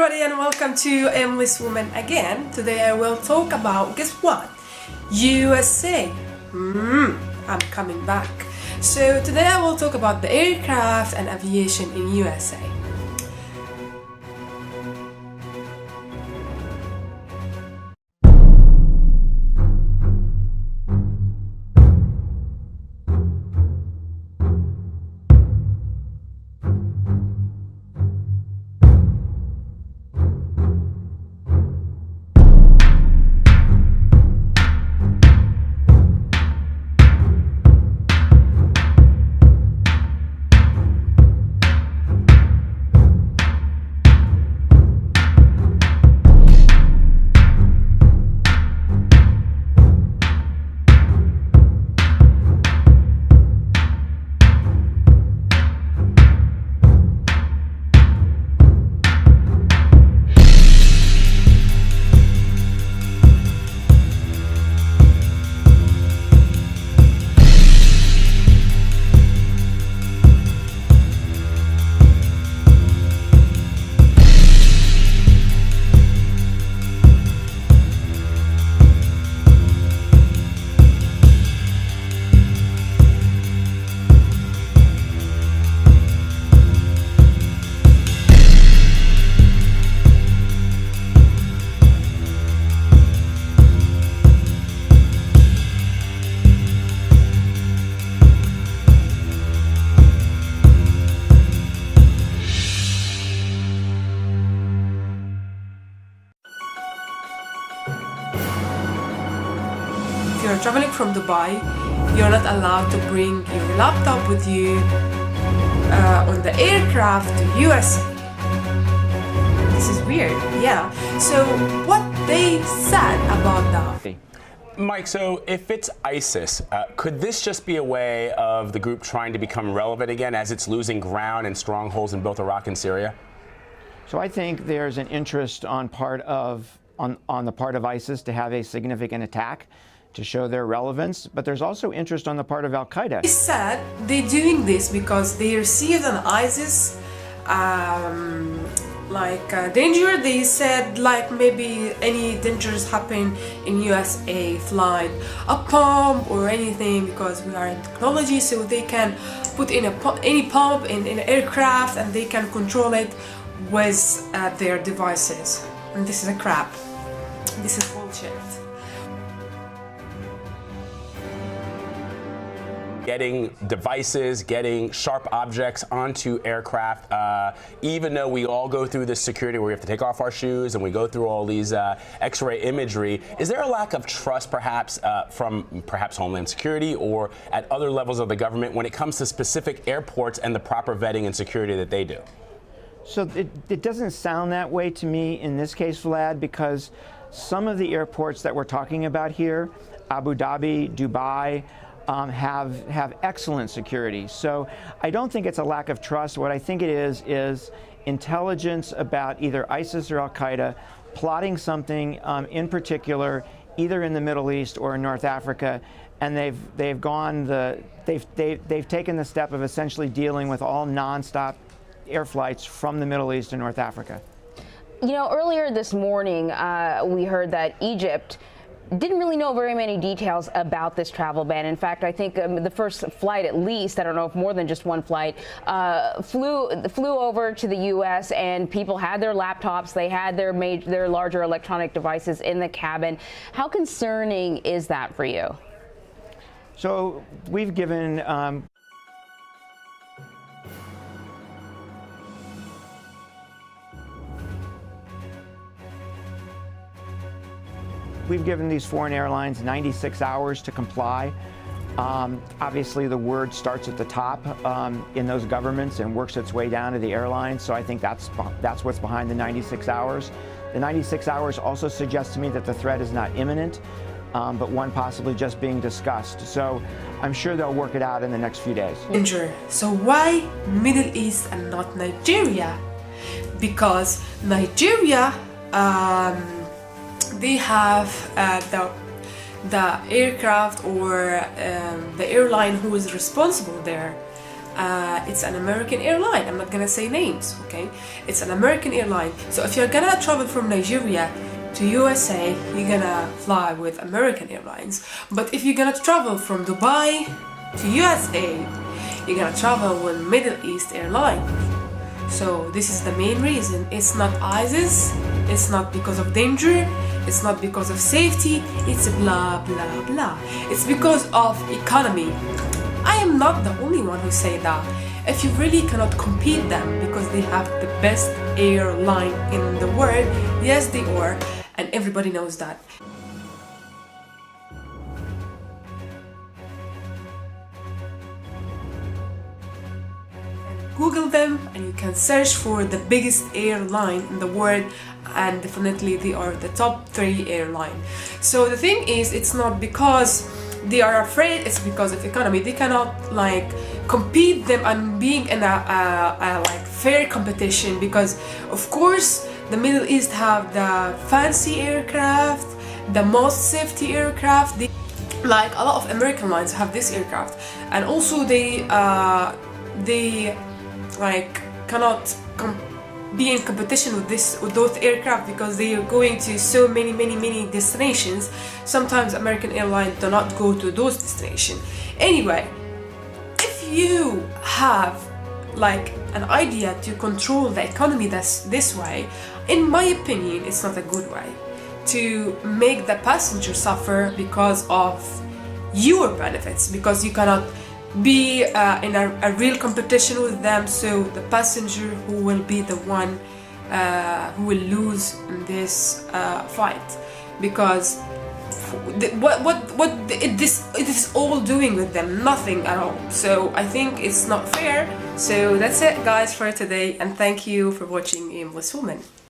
everybody and welcome to Emily's Woman again. Today I will talk about, guess what? USA. I'm coming back. So today I will talk about the aircraft and aviation in USA. If you're traveling from Dubai, you're not allowed to bring your laptop with you on the aircraft to USA. This is weird, yeah. So what they said about that? Mike, so if it's ISIS, could this just be a way of the group trying to become relevant again as it's losing ground and strongholds in both Iraq and Syria? So I think there's an interest on the part of ISIS to have a significant attack to show their relevance, but there's also interest on the part of Al-Qaeda. They said they're doing this because they received an ISIS danger. They said like maybe any dangers happen in USA, flight, a pump or anything, because we are in technology, so they can put in any pump in an aircraft and they can control it with their devices. And this is a crap. This is bullshit. Getting devices, getting sharp objects onto aircraft, even though we all go through this security where we have to take off our shoes and we go through all these X-ray imagery, is there a lack of trust perhaps from Homeland Security or at other levels of the government when it comes to specific airports and the proper vetting and security that they do? So it doesn't sound that way to me in this case, Vlad, because some of the airports that we're talking about here, Abu Dhabi, Dubai, have excellent security. So I don't think it's a lack of trust. What I think it is intelligence about either ISIS or Al-Qaeda plotting something in particular, either in the Middle East or in North Africa, and they've taken the step of essentially dealing with all nonstop air flights from the Middle East to North Africa. You know, earlier this morning, we heard that Egypt didn't really know very many details about this travel ban. In fact, I think the first flight, at least, I don't know if more than just one flight, flew over to the U.S. and people had their laptops, they had their larger electronic devices in the cabin. How concerning is that for you? So we've given these foreign airlines 96 hours to comply. Obviously, the word starts at the top in those governments and works its way down to the airlines. So I think that's what's behind the 96 hours. The 96 hours also suggests to me that the threat is not imminent, but one possibly just being discussed. So I'm sure they'll work it out in the next few days. So why Middle East and not Nigeria? Because Nigeria, they have the aircraft or the airline who is responsible there it's an American airline. I'm not gonna say names, okay? It's an American airline. So if you're gonna travel from Nigeria to USA, you're gonna fly with American Airlines. But if you're gonna travel from Dubai to USA, you're gonna travel with Middle East airline. So this is the main reason. It's not ISIS, it's not because of danger, it's not because of safety, it's blah blah blah. It's because of economy. I am not the only one who say that. If you really cannot compete them because they have the best airline in the world, yes they are, and everybody knows that. Google them and you can search for the biggest airline in the world, and definitely they are the top 3 airline. So the thing is, it's not because they are afraid, it's because of economy. They cannot like compete them and being in a like fair competition, because of course the Middle East have the fancy aircraft, the most safety aircraft. Like a lot of American lines have this aircraft, and also they like cannot be in competition with those aircraft because they are going to so many destinations. Sometimes American Airlines do not go to those destinations. Anyway, if you have like an idea to control the economy this way, in my opinion, it's not a good way to make the passenger suffer because of your benefits, because you cannot be in a real competition with them. So the passenger who will be the one who will lose in this fight, because what it is all doing with them, nothing at all. So I think it's not fair. So that's it guys for today, and thank you for watching Aimless Woman.